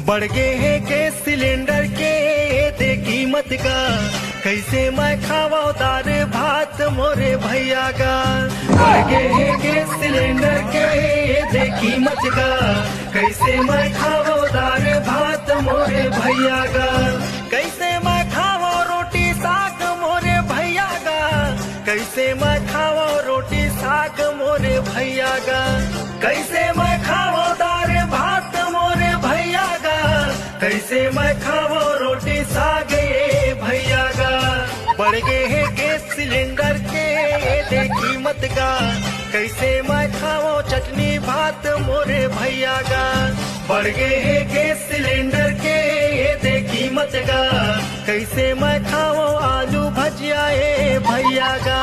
बढ़ गए हैं गैस सिलेंडर के दे कीमत का, कैसे मैं खावा दार भात मोरे भैया का। बढ़ गए हैं गैस सिलेंडर के दे कीमत का, कैसे मैं खावा दार भात मोरे भैया का। कैसे मैं खावा रोटी साग मोरे भैया का, कैसे मैं खावा रोटी साग मोरे भैया का। कैसे मैं खावा दार भात मोरे भैया का, कैसे मैं खावा रोटी साग ये भैया का। बढ़ गए हैं गैस सिलेंडर के दे कीमत का, कैसे मैं खावा चटनी भात मोरे भैया का। बढ़ गए हैं गैस सिलेंडर के दे कीमत का, कैसे मैं खावा आलू भजिया ये भैया का।